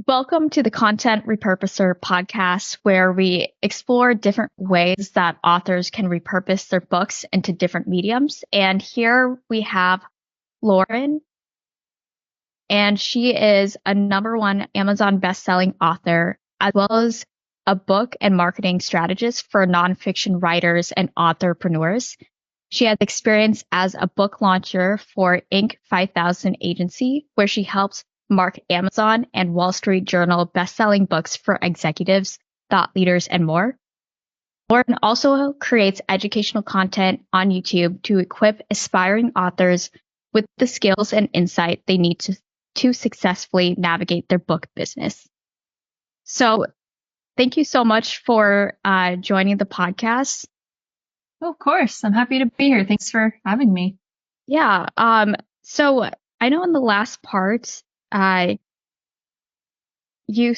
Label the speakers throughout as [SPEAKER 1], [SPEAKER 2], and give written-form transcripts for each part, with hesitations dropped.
[SPEAKER 1] Welcome to the Content Repurposer podcast, where we explore different ways that authors can repurpose their books into different mediums. And here we have Lauren, and she is a #1 Amazon bestselling author, as well as a book and marketing strategist for nonfiction writers and entrepreneurs. She has experience as a book launcher for Inc. 5000 agency, where she helps market Amazon and Wall Street Journal best-selling books for executives, thought leaders, and more. Lauren also creates educational content on YouTube to equip aspiring authors with the skills and insight they need to successfully navigate their book business. So thank you so much for joining the podcast.
[SPEAKER 2] Oh, of course. I'm happy to be here. Thanks for having me.
[SPEAKER 1] Yeah. So I know in the last part, you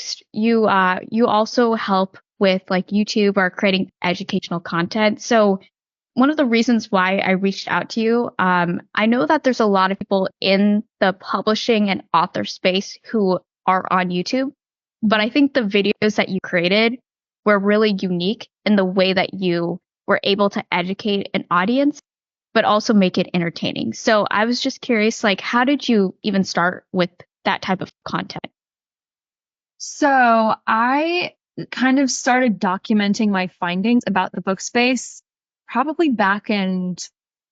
[SPEAKER 1] also help with like YouTube or creating educational content. So one of the reasons why I reached out to you, I know that there's a lot of people in the publishing and author space who are on YouTube, but I think the videos that you created were really unique in the way that you were able to educate an audience, but also make it entertaining. So I was just curious, like, how did you even start with that type of content?
[SPEAKER 2] So I kind of started documenting my findings about the book space probably back in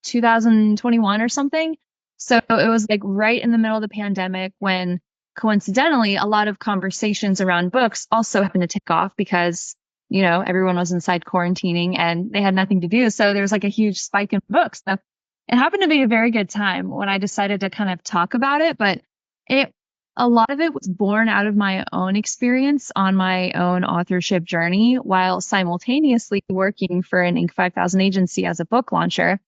[SPEAKER 2] 2021 or something. So it was like right in the middle of the pandemic when coincidentally a lot of conversations around books also happened to take off because, everyone was inside quarantining and they had nothing to do. So there was like a huge spike in books. So it happened to be a very good time when I decided to kind of talk about it, but a lot of it was born out of my own experience on my own authorship journey while simultaneously working for an Inc. 5000 agency as a book launcher.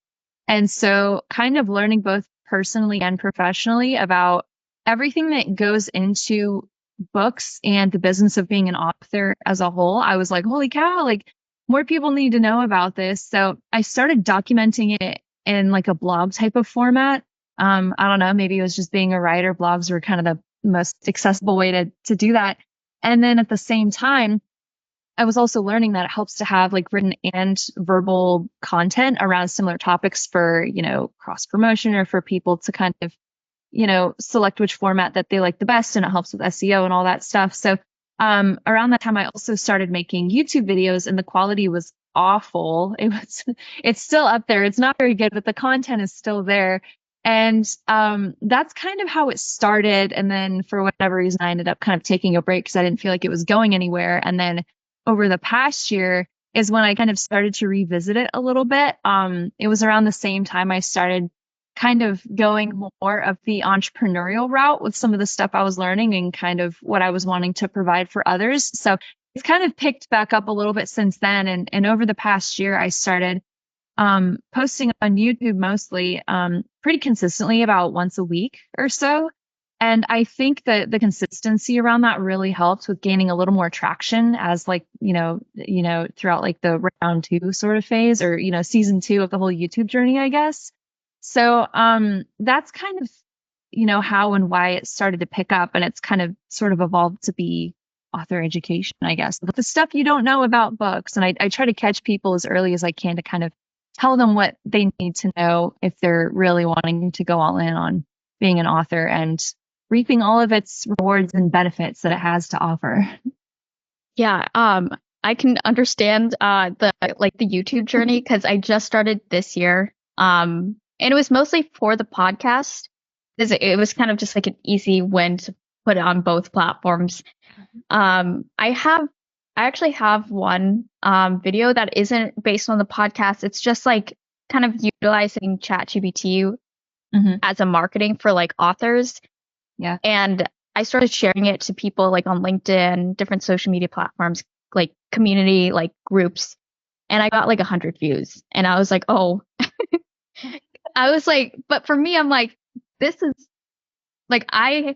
[SPEAKER 2] And so kind of learning both personally and professionally about everything that goes into books and the business of being an author as a whole. I was like, holy cow, like more people need to know about this. So I started documenting it in like a blog type of format. I don't know, maybe it was just being a writer. Blogs were kind of the most accessible way to do that. And then at the same time, I was also learning that it helps to have like written and verbal content around similar topics for, cross promotion or for people to kind of, select which format that they like the best. And it helps with SEO and all that stuff. So around that time, I also started making YouTube videos and the quality was awful. It's still up there. It's not very good, but the content is still there. And that's kind of how it started. And then for whatever reason, I ended up kind of taking a break because I didn't feel like it was going anywhere. And then over the past year is when I kind of started to revisit it a little bit. It was around the same time I started kind of going more of the entrepreneurial route with some of the stuff I was learning and kind of what I was wanting to provide for others. So it's kind of picked back up a little bit since then. And over the past year, I started posting on YouTube mostly pretty consistently about once a week or so. And I think that the consistency around that really helped with gaining a little more traction as like, throughout like the round 2 sort of phase or, season 2 of the whole YouTube journey, I guess. So that's kind of, how and why it started to pick up. And it's kind of sort of evolved to be author education, I guess, but the stuff you don't know about books. And I try to catch people as early as I can to kind of tell them what they need to know if they're really wanting to go all in on being an author and reaping all of its rewards and benefits that it has to offer.
[SPEAKER 1] Yeah, I can understand the YouTube journey because I just started this year. And it was mostly for the podcast. It was kind of just like an easy win to put it on both platforms. I actually have one video that isn't based on the podcast. It's just like kind of utilizing ChatGPT as a marketing for like authors.
[SPEAKER 2] Yeah.
[SPEAKER 1] And I started sharing it to people like on LinkedIn, different social media platforms, like community like groups. And I got like 100 views. And I was like, oh, I was like, but for me, I'm like, this is like, I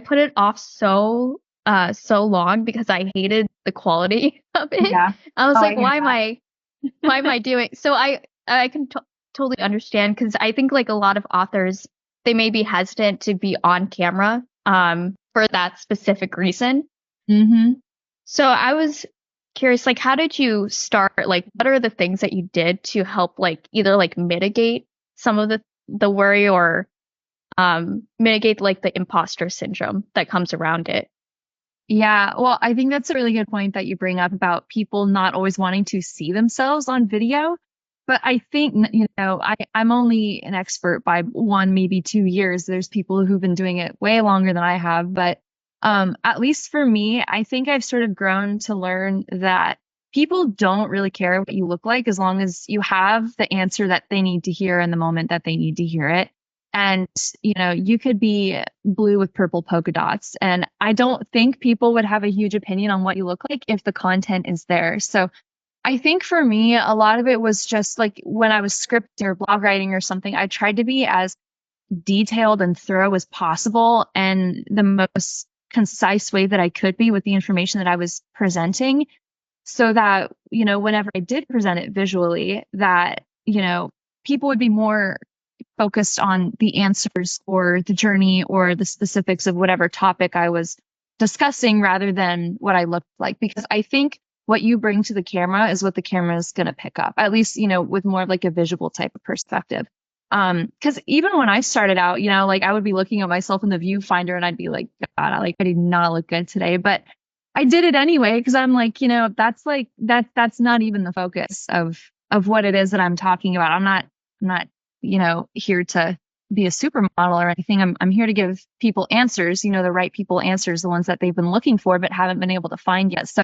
[SPEAKER 1] put it off so long because I hated the quality of it.
[SPEAKER 2] Yeah.
[SPEAKER 1] I was like, why am I doing? So I can totally understand because I think like a lot of authors, they may be hesitant to be on camera for for that specific reason.
[SPEAKER 2] Mm-hmm.
[SPEAKER 1] So I was curious, like, how did you start? Like, what are the things that you did to help, like, either like mitigate some of the worry or mitigate like the imposter syndrome that comes around it?
[SPEAKER 2] Yeah, well, I think that's a really good point that you bring up about people not always wanting to see themselves on video. But I think, I'm only an expert by 1, maybe 2 years. There's people who've been doing it way longer than I have. But at least for me, I think I've sort of grown to learn that people don't really care what you look like as long as you have the answer that they need to hear in the moment that they need to hear it. And, you could be blue with purple polka dots. And I don't think people would have a huge opinion on what you look like if the content is there. So I think for me, a lot of it was just like when I was scripting or blog writing or something, I tried to be as detailed and thorough as possible and the most concise way that I could be with the information that I was presenting so that, whenever I did present it visually, that, people would be more focused on the answers or the journey or the specifics of whatever topic I was discussing rather than what I looked like. Because I think what you bring to the camera is what the camera is going to pick up, at least, with more of like a visual type of perspective. Because even when I started out, like I would be looking at myself in the viewfinder and I'd be like, God, I did not look good today. But I did it anyway because I'm like, that's not even the focus of what it is that I'm talking about. I'm not here to be a supermodel or anything. I'm here to give people answers, the right people answers, the ones that they've been looking for but haven't been able to find yet. So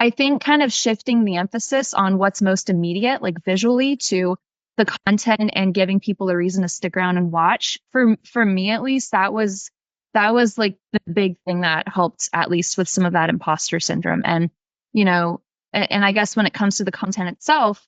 [SPEAKER 2] I think kind of shifting the emphasis on what's most immediate, like visually, to the content and giving people a reason to stick around and watch. For me at least, that was like the big thing that helped, at least with some of that imposter syndrome. And and I guess when it comes to the content itself,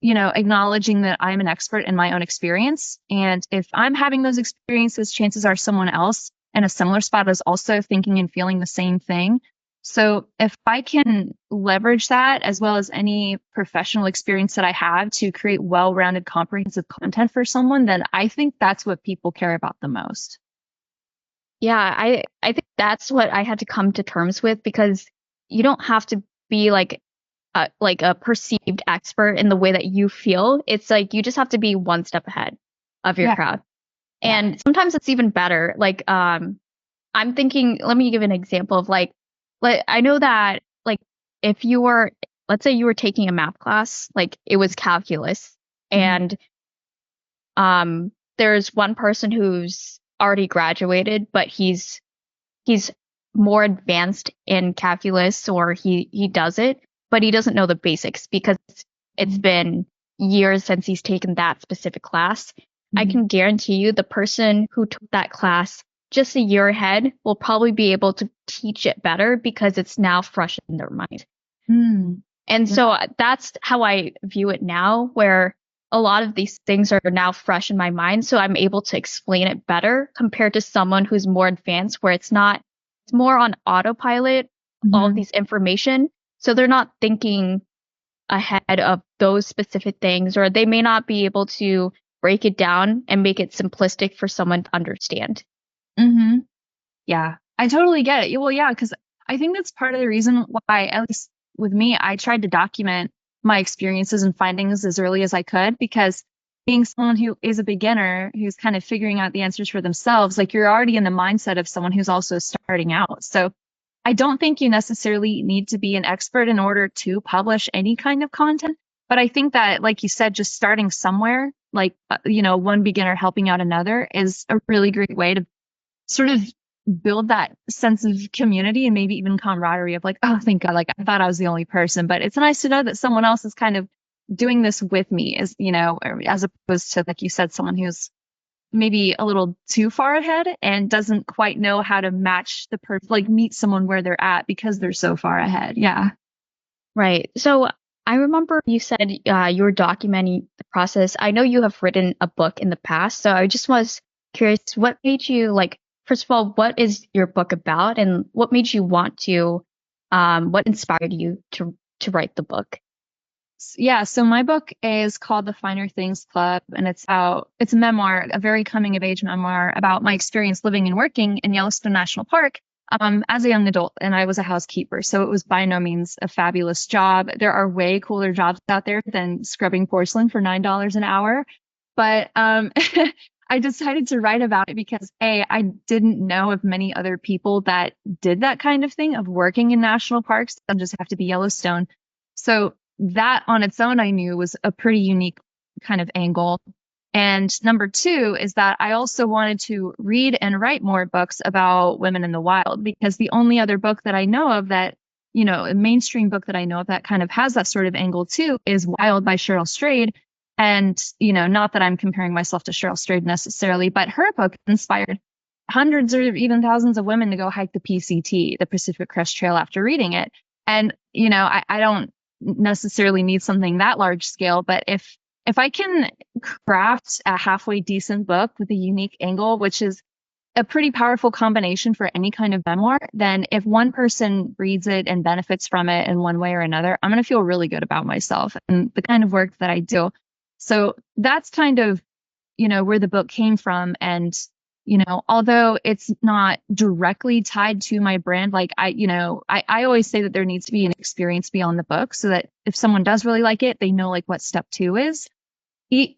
[SPEAKER 2] acknowledging that I'm an expert in my own experience. And if I'm having those experiences, chances are someone else in a similar spot is also thinking and feeling the same thing. So if I can leverage that as well as any professional experience that I have to create well-rounded, comprehensive content for someone, then I think that's what people care about the most.
[SPEAKER 1] Yeah, I think that's what I had to come to terms with, because you don't have to be like a perceived expert in the way that you feel. It's like you just have to be one step ahead of your crowd.
[SPEAKER 2] Yeah.
[SPEAKER 1] And sometimes it's even better. Like I'm thinking, let me give an example of like I know that like if you were, let's say you were taking a math class, like it was calculus, and there's one person who's already graduated, but he's more advanced in calculus, or he does it, but he doesn't know the basics because it's been years since he's taken that specific class. I can guarantee you the person who took that class just a year ahead will probably be able to teach it better because it's now fresh in their mind. And so that's how I view it now, where a lot of these things are now fresh in my mind. So I'm able to explain it better compared to someone who's more advanced, where it's more on autopilot, all of these information. So they're not thinking ahead of those specific things, or they may not be able to break it down and make it simplistic for someone to understand.
[SPEAKER 2] Yeah, I totally get it. Well, yeah, because I think that's part of the reason why, at least with me, I tried to document my experiences and findings as early as I could, because being someone who is a beginner, who's kind of figuring out the answers for themselves, like you're already in the mindset of someone who's also starting out. So I don't think you necessarily need to be an expert in order to publish any kind of content. But I think that, like you said, just starting somewhere, like, one beginner helping out another is a really great way to sort of build that sense of community and maybe even camaraderie of like, oh, thank God, like I thought I was the only person, but it's nice to know that someone else is kind of doing this with me, as opposed to, like you said, someone who's maybe a little too far ahead and doesn't quite know how to match meet someone where they're at because they're so far ahead. Yeah.
[SPEAKER 1] Right. So I remember you said you were documenting the process. I know you have written a book in the past, so I just was curious, what made you first of all, what is your book about, and what made you want to, what inspired you to write the book?
[SPEAKER 2] Yeah, so my book is called The Finer Things Club, and it's a memoir, a very coming of age memoir about my experience living and working in Yellowstone National Park, as a young adult, and I was a housekeeper. So it was by no means a fabulous job. There are way cooler jobs out there than scrubbing porcelain for $9 an hour. But I decided to write about it because I didn't know of many other people that did that kind of thing of working in national parks. It doesn't just have to be Yellowstone. So that on its own, I knew was a pretty unique kind of angle. And number two is that I also wanted to read and write more books about women in the wild, because the only other book that I know of that, a mainstream book that I know of that kind of has that sort of angle too is Wild by Cheryl Strayed. And, not that I'm comparing myself to Cheryl Strayed necessarily, but her book inspired hundreds or even thousands of women to go hike the PCT, the Pacific Crest Trail, after reading it. And, I don't necessarily need something that large scale, but if I can craft a halfway decent book with a unique angle, which is a pretty powerful combination for any kind of memoir, then if one person reads it and benefits from it in one way or another, I'm going to feel really good about myself and the kind of work that I do. So that's kind of, where the book came from. And, although it's not directly tied to my brand, like I always say that there needs to be an experience beyond the book so that if someone does really like it, they know like what step 2 is.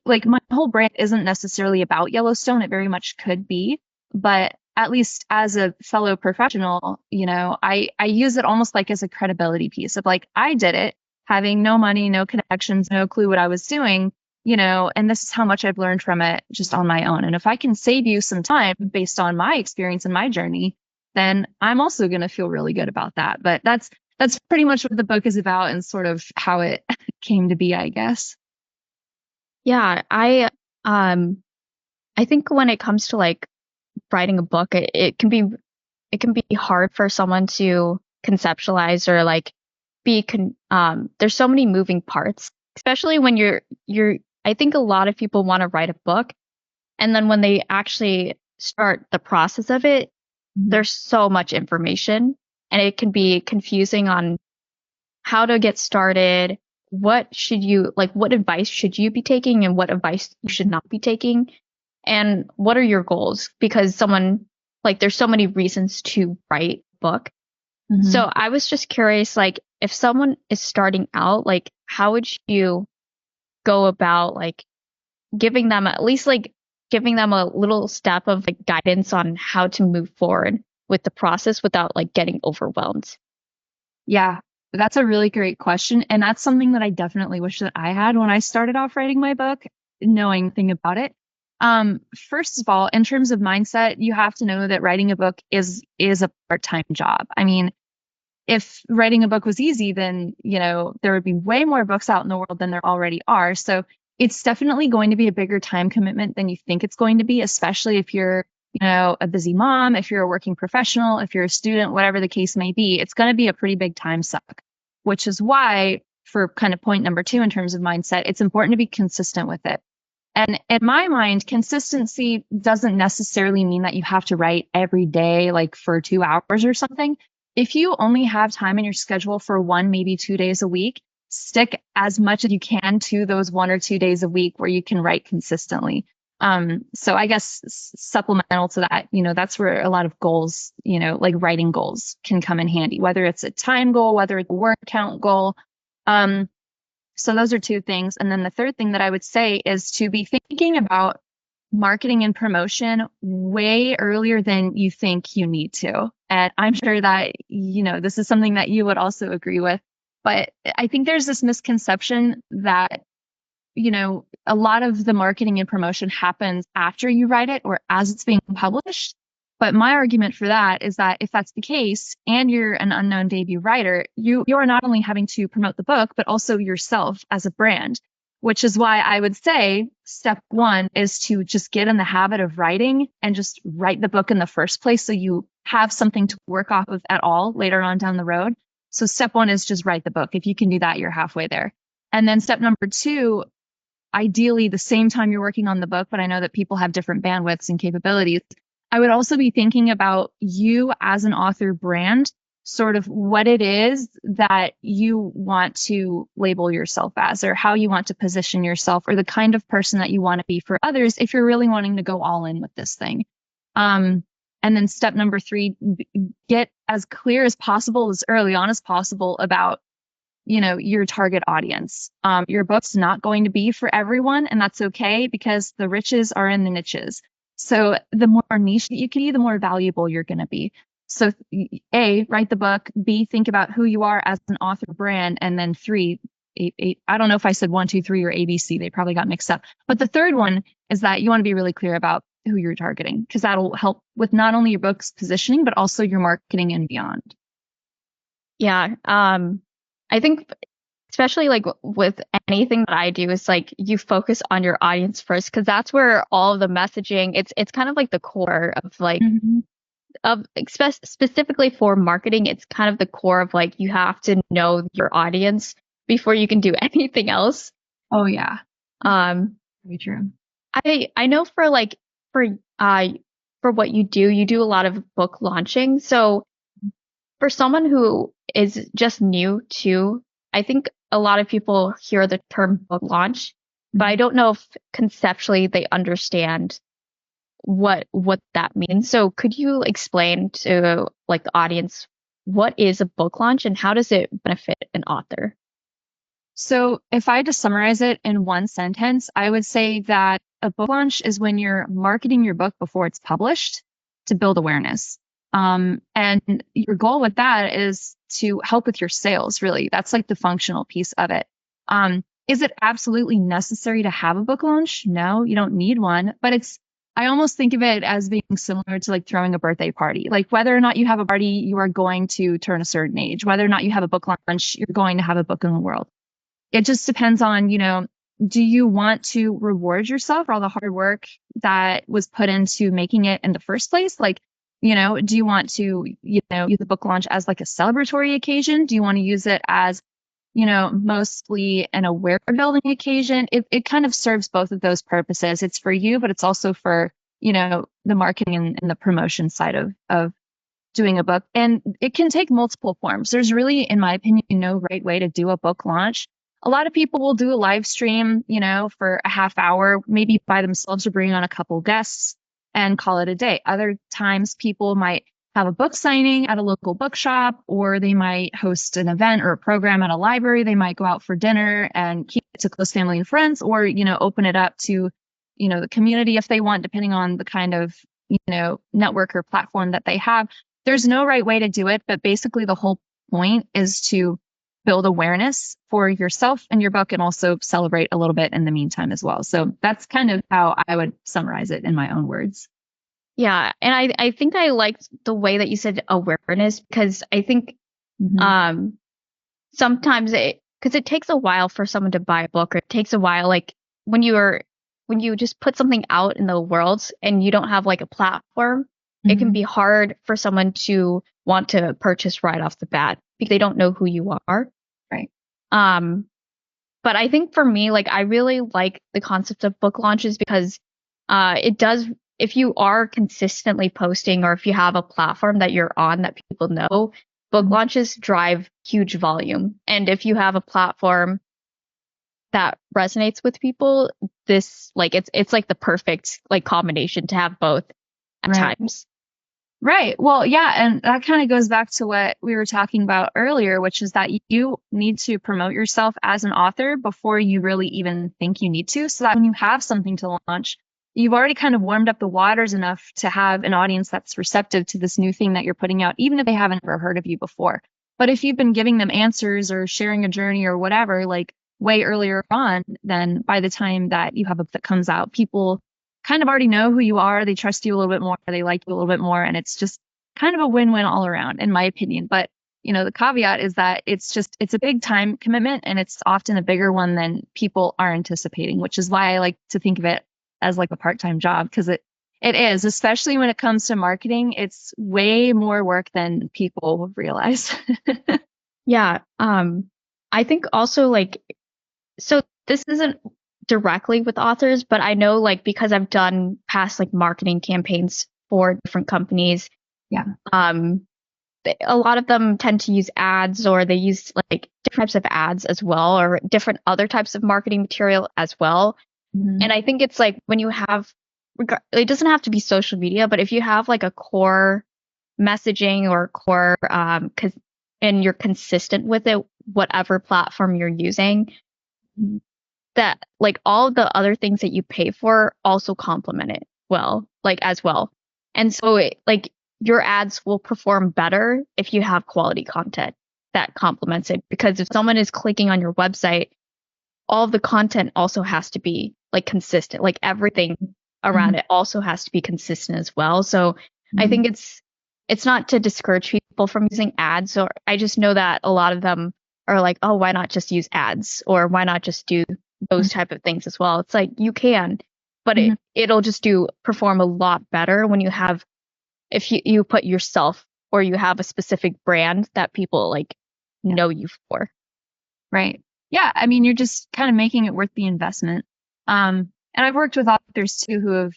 [SPEAKER 2] Like my whole brand isn't necessarily about Yellowstone. It very much could be, but at least as a fellow professional, I use it almost like as a credibility piece of like, I did it having no money, no connections, no clue what I was doing, and this is how much I've learned from it just on my own. And if I can save you some time based on my experience and my journey, then I'm also going to feel really good about that. But that's pretty much what the book is about and sort of how it came to be, I guess.
[SPEAKER 1] Yeah, I think when it comes to like writing a book, it can be hard for someone to conceptualize or like there's so many moving parts, especially when you're I think a lot of people want to write a book, and then when they actually start the process of it, there's so much information and it can be confusing on how to get started. What advice should you be taking and what advice you should not be taking? And what are your goals? Because there's so many reasons to write a book. Mm-hmm. So I was just curious, like, if someone is starting out, like, how would you go about, like, giving them a little step of like guidance on how to move forward with the process without like getting overwhelmed?
[SPEAKER 2] Yeah. That's a really great question. And that's something that I definitely wish that I had when I started off writing my book, knowing nothing about it. First of all, in terms of mindset, you have to know that writing a book is a part-time job. I mean, if writing a book was easy, then, there would be way more books out in the world than there already are. So it's definitely going to be a bigger time commitment than you think it's going to be, especially if you're a busy mom, if you're a working professional, if you're a student, whatever the case may be, it's going to be a pretty big time suck, which is why for kind of point number 2, in terms of mindset, it's important to be consistent with it. And in my mind, consistency doesn't necessarily mean that you have to write every day, like for 2 hours or something. If you only have time in your schedule for 1, maybe 2 days a week, stick as much as you can to those 1 or 2 days a week where you can write consistently. So I guess supplemental to that, that's where a lot of goals, like writing goals can come in handy, whether it's a time goal, whether it's a word count goal. So those are 2 things. And then the third thing that I would say is to be thinking about marketing and promotion way earlier than you think you need to. And I'm sure that, this is something that you would also agree with. But I think there's this misconception that a lot of the marketing and promotion happens after you write it or as it's being published. But my argument for that is that if that's the case and you're an unknown debut writer, you are not only having to promote the book, but also yourself as a brand, which is why I would say step 1 is to just get in the habit of writing and just write the book in the first place so you have something to work off of at all later on down the road. So step 1 is just write the book. If you can do that, you're halfway there. And then step number 2, ideally the same time you're working on the book, but I know that people have different bandwidths and capabilities. I would also be thinking about you as an author brand, sort of what it is that you want to label yourself as, or how you want to position yourself, or the kind of person that you want to be for others if you're really wanting to go all in with this thing. And then step number 3, get as clear as possible, as early on as possible about, your target audience. Your book's not going to be for everyone, and that's okay, because the riches are in the niches. So the more niche that you can be, the more valuable you're going to be. So A, write the book. B, think about who you are as an author brand. And then 3, I don't know if I said 1, 2, 3 or ABC. They probably got mixed up. But the third one is that you want to be really clear about who you're targeting, because that'll help with not only your book's positioning, but also your marketing and beyond.
[SPEAKER 1] Yeah. I think especially like with anything that I do is like you focus on your audience first, because that's where all of the messaging, it's kind of like the core of like of specifically for marketing. It's kind of the core of like you have to know your audience before you can do anything else.
[SPEAKER 2] Oh yeah. Very true.
[SPEAKER 1] I know for like for what you do a lot of book launching. So for someone who is just new to, I think a lot of people hear the term book launch, but I don't know if conceptually they understand what that means. So could you explain to like the audience what is a book launch and how does it benefit an author?
[SPEAKER 2] So if I had to summarize it in one sentence, I would say that a book launch is when you're marketing your book before it's published to build awareness. And your goal with that is to help with your sales, really. That's like the functional piece of it. Is it absolutely necessary to have a book launch? No, you don't need one, but I almost think of it as being similar to like throwing a birthday party. Like whether or not you have a party, you are going to turn a certain age. Whether or not you have a book launch, you're going to have a book in the world. It just depends on, do you want to reward yourself for all the hard work that was put into making it in the first place? Like, do you want to, use the book launch as like a celebratory occasion? Do you want to use it as, mostly an aware building occasion? It kind of serves both of those purposes. It's for you, but it's also for, the marketing and the promotion side of doing a book. And it can take multiple forms. There's really, in my opinion, no right way to do a book launch. A lot of people will do a live stream, for a half hour, maybe by themselves or bring on a couple guests and call it a day. Other times people might have a book signing at a local bookshop, or they might host an event or a program at a library. They might go out for dinner and keep it to close family and friends, or, open it up to, the community if they want, depending on the kind of, network or platform that they have. There's no right way to do it, but basically the whole point is to build awareness for yourself and your book, and also celebrate a little bit in the meantime as well. So that's kind of how I would summarize it in my own words.
[SPEAKER 1] Yeah. And I think I liked the way that you said awareness, because I think sometimes because it takes a while for someone to buy a book, or it takes a while, like when you just put something out in the world and you don't have like a platform, it can be hard for someone to want to purchase right off the bat because they don't know who you are.
[SPEAKER 2] Right.
[SPEAKER 1] But I think for me, like I really like the concept of book launches, because it does, if you are consistently posting, or if you have a platform that you're on that people know, book launches drive huge volume. And if you have a platform that resonates with people, this like it's like the perfect like combination to have both at times.
[SPEAKER 2] Right. Well, yeah. And that kind of goes back to what we were talking about earlier, which is that you need to promote yourself as an author before you really even think you need to. So that when you have something to launch, you've already kind of warmed up the waters enough to have an audience that's receptive to this new thing that you're putting out, even if they haven't ever heard of you before. But if you've been giving them answers or sharing a journey or whatever, like way earlier on, then by the time that you have a book that comes out, people kind of already know who you are. They trust you a little bit more. They like you a little bit more. And it's just kind of a win-win all around, in my opinion. But, the caveat is that it's a big time commitment, and it's often a bigger one than people are anticipating, which is why I like to think of it as like a part-time job, because it is, especially when it comes to marketing. It's way more work than people realize.
[SPEAKER 1] Yeah. I think also like, so this isn't directly with authors, but I know like because I've done past like marketing campaigns for different companies.
[SPEAKER 2] Yeah.
[SPEAKER 1] A lot of them tend to use ads, or they use like different types of ads as well, or different other types of marketing material as well. And I think it's like when you have it doesn't have to be social media, but if you have like a core messaging or core, and you're consistent with it, whatever platform you're using, that like all the other things that you pay for also complement it well, like as well. And so like your ads will perform better if you have quality content that complements it. Because if someone is clicking on your website, all of the content also has to be like consistent, like everything around it also has to be consistent as well. So I think it's not to discourage people from using ads, or I just know that a lot of them are like, oh, why not just use ads, or why not just do those type of things as well. It's like you can, but it'll just perform a lot better when you have, if you put yourself, or you have a specific brand that people like know you for.
[SPEAKER 2] Right. Yeah. I mean, you're just kind of making it worth the investment. And I've worked with authors too who have,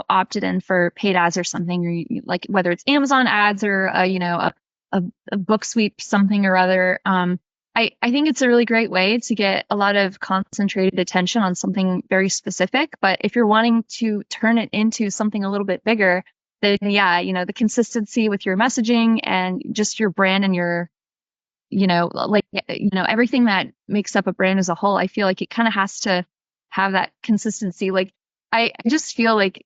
[SPEAKER 2] opted in for paid ads or something, or like whether it's Amazon ads or, a book sweep, something or other. I think it's a really great way to get a lot of concentrated attention on something very specific. But if you're wanting to turn it into something a little bit bigger, then the consistency with your messaging and just your brand and your, everything that makes up a brand as a whole, I feel like it kind of has to have that consistency. Like, I just feel like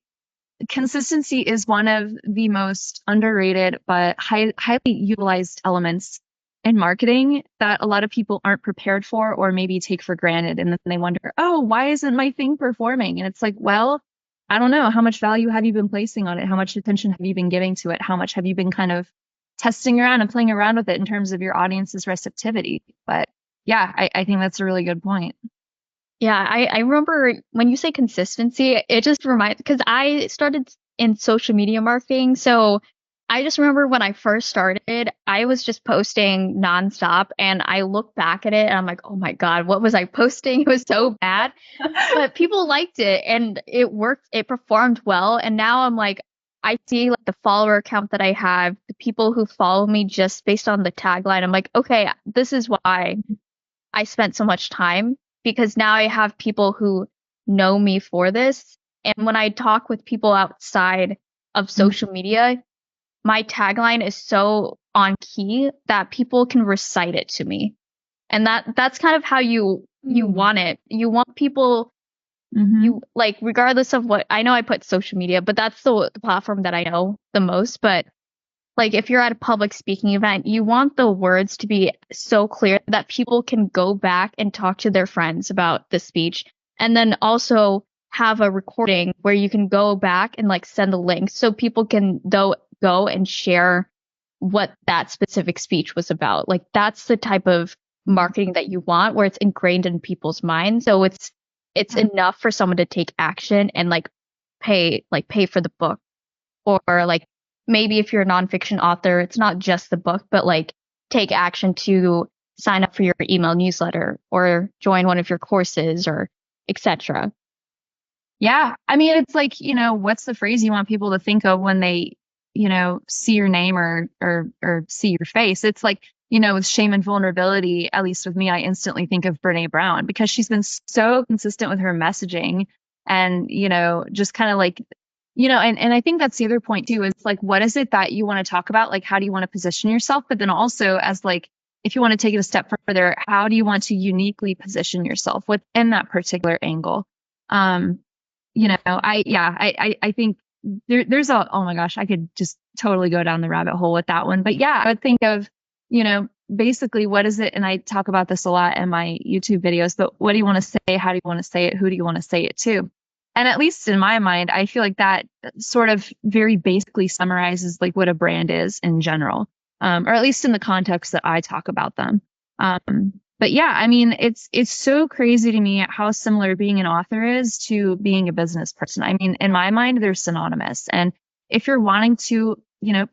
[SPEAKER 2] consistency is one of the most underrated but highly utilized elements in marketing that a lot of people aren't prepared for, or maybe take for granted. And then they wonder, oh, why isn't my thing performing? And it's like, well, I don't know. How much value have you been placing on it? How much attention have you been giving to it? How much have you been kind of testing around and playing around with it in terms of your audience's receptivity? But yeah, I think that's a really good point.
[SPEAKER 1] Yeah, I remember when you say consistency, it just reminds, because I started in social media marketing. So I just remember when I first started, I was just posting nonstop, and I look back at it and I'm like, oh my God, what was I posting? It was so bad, but people liked it and it worked. It performed well. And now I'm like, I see like the follower count that I have, the people who follow me just based on the tagline. I'm like, okay, this is why I spent so much time, because now I have people who know me for this. And when I talk with people outside of social media, my tagline is so on key that people can recite it to me. And that's kind of how you want it. You want people, you like, regardless of what, I know I put social media, but that's the platform that I know the most. But like if you're at a public speaking event, you want the words to be so clear that people can go back and talk to their friends about the speech, and then also have a recording where you can go back and like send the link so people can go and share what that specific speech was about. Like that's the type of marketing that you want, where it's ingrained in people's minds. So it's enough for someone to take action and like pay for the book, or like maybe if you're a nonfiction author, it's not just the book, but like take action to sign up for your email newsletter or join one of your courses, or etc.
[SPEAKER 2] Yeah. I mean, it's like, what's the phrase you want people to think of when they, see your name or see your face? It's like, with shame and vulnerability, at least with me, I instantly think of Brene Brown, because she's been so consistent with her messaging and, just kind of like, and I think that's the other point too, is like, what is it that you want to talk about? Like, how do you want to position yourself? But then also, as like, if you want to take it a step further, how do you want to uniquely position yourself within that particular angle? I think there's oh my gosh, I could just totally go down the rabbit hole with that one. But yeah, I would think of, basically what is it? And I talk about this a lot in my YouTube videos, but what do you want to say? How do you want to say it? Who do you want to say it to? And at least in my mind, I feel like that sort of very basically summarizes like what a brand is in general, or at least in the context that I talk about them. But yeah, I mean, it's so crazy to me how similar being an author is to being a business person. I mean, in my mind, they're synonymous. And if you're wanting to,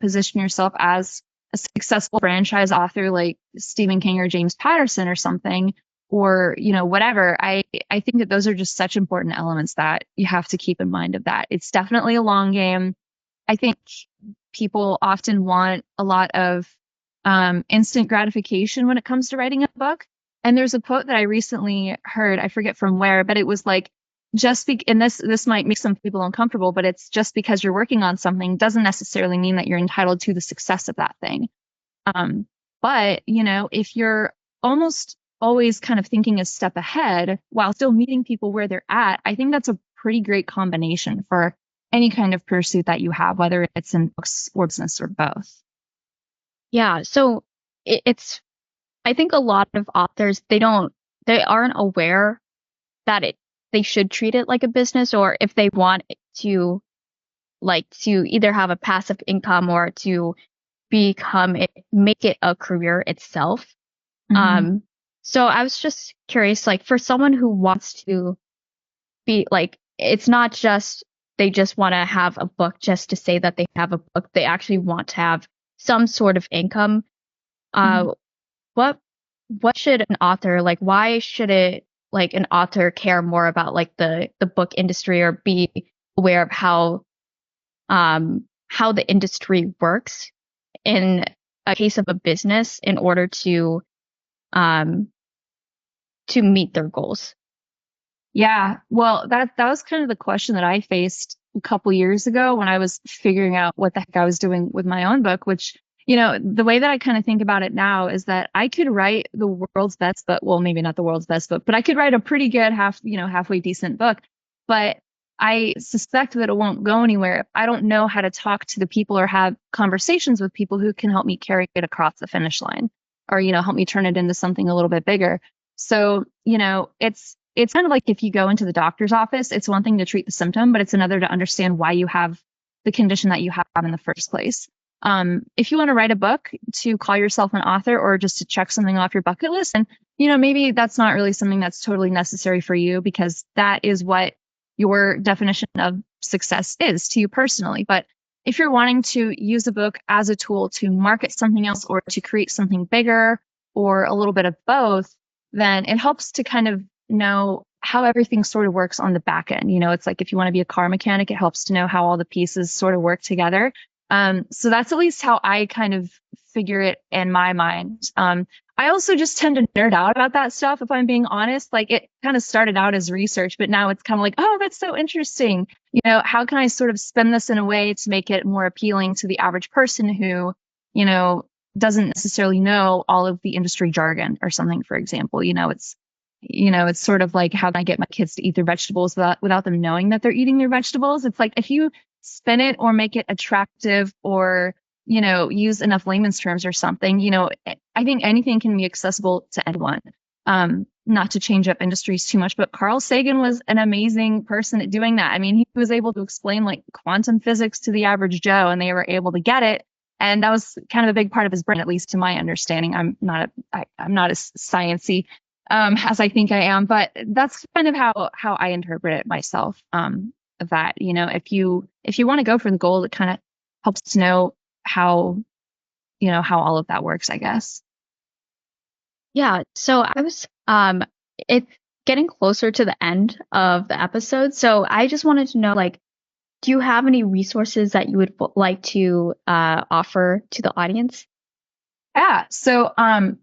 [SPEAKER 2] position yourself as a successful franchise author like Stephen King or James Patterson or something, or, whatever, I think that those are just such important elements that you have to keep in mind of that. It's definitely a long game. I think people often want a lot of instant gratification when it comes to writing a book. And there's a quote that I recently heard, I forget from where, but it was like, and this might make some people uncomfortable, but it's just because you're working on something doesn't necessarily mean that you're entitled to the success of that thing. But, if you're almost always kind of thinking a step ahead while still meeting people where they're at, I think that's a pretty great combination for any kind of pursuit that you have, whether it's in books or business or both.
[SPEAKER 1] Yeah. So I think a lot of authors, they aren't aware that they should treat it like a business, or if they want to either have a passive income or to make it a career itself.
[SPEAKER 2] Mm-hmm.
[SPEAKER 1] So I was just curious, like for someone who wants to be like, it's not just they just want to have a book just to say that they have a book. They actually want to have some sort of income.
[SPEAKER 2] Mm-hmm.
[SPEAKER 1] What should an author why should an author care more about the book industry, or be aware of how the industry works in a case of a business in order to meet their goals?
[SPEAKER 2] Yeah, well, that was kind of the question that I faced a couple years ago when I was figuring out what the heck I was doing with my own book, which, the way that I kind of think about it now is that I could write the world's best book. Well, maybe not the world's best book, but I could write a pretty good halfway decent book. But I suspect that it won't go anywhere if I don't know how to talk to the people or have conversations with people who can help me carry it across the finish line, or, help me turn it into something a little bit bigger. So, it's kind of like if you go into the doctor's office, it's one thing to treat the symptom, but it's another to understand why you have the condition that you have in the first place. If you want to write a book to call yourself an author or just to check something off your bucket list, and, maybe that's not really something that's totally necessary for you, because that is what your definition of success is to you personally. But if you're wanting to use a book as a tool to market something else or to create something bigger or a little bit of both, then it helps to kind of know how everything sort of works on the back end. It's like if you want to be a car mechanic, it helps to know how all the pieces sort of work together. So that's at least how I kind of figure it in my mind. I also just tend to nerd out about that stuff, if I'm being honest. Like, it kind of started out as research, but now it's kind of like, oh, that's so interesting. How can I sort of spin this in a way to make it more appealing to the average person who, doesn't necessarily know all of the industry jargon or something, for example. It's sort of like, how can I get my kids to eat their vegetables without them knowing that they're eating their vegetables? It's like, if you spin it or make it attractive, or, use enough layman's terms or something, I think anything can be accessible to anyone. Not to change up industries too much, but Carl Sagan was an amazing person at doing that. I mean, he was able to explain like quantum physics to the average Joe, and they were able to get it. And that was kind of a big part of his brain, at least to my understanding. I'm not as sciencey as I think I am, but that's kind of how I interpret it myself. That, if you want to go for the goal, it kind of helps to know how all of that works, I guess.
[SPEAKER 1] Yeah. So I was, it's getting closer to the end of the episode. So I just wanted to know, do you have any resources that you would like to offer to the audience?
[SPEAKER 2] Yeah. So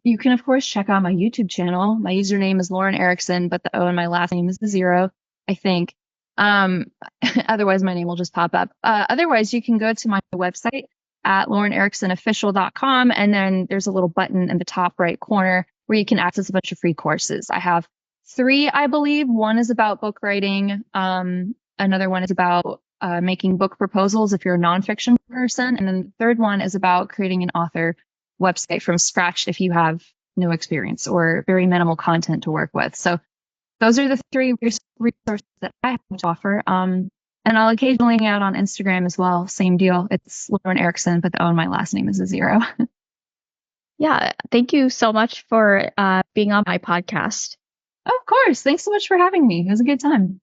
[SPEAKER 2] you can, of course, check out my YouTube channel. My username is Lauren Erickson, but the O in my last name is the 0, I think. Otherwise, my name will just pop up. Otherwise, you can go to my website at laurenericksonofficial.com, and then there's a little button in the top right corner where you can access a bunch of free courses. I have 3, I believe. One is about book writing. Another one is about making book proposals if you're a nonfiction person. And then the third one is about creating an author website from scratch if you have no experience or very minimal content to work with. So those are the 3 resources that I have to offer. And I'll occasionally hang out on Instagram as well. Same deal. It's Lauren Erickson, but the O in my last name is a 0.
[SPEAKER 1] Yeah. Thank you so much for being on my podcast.
[SPEAKER 2] Of course. Thanks so much for having me. It was a good time.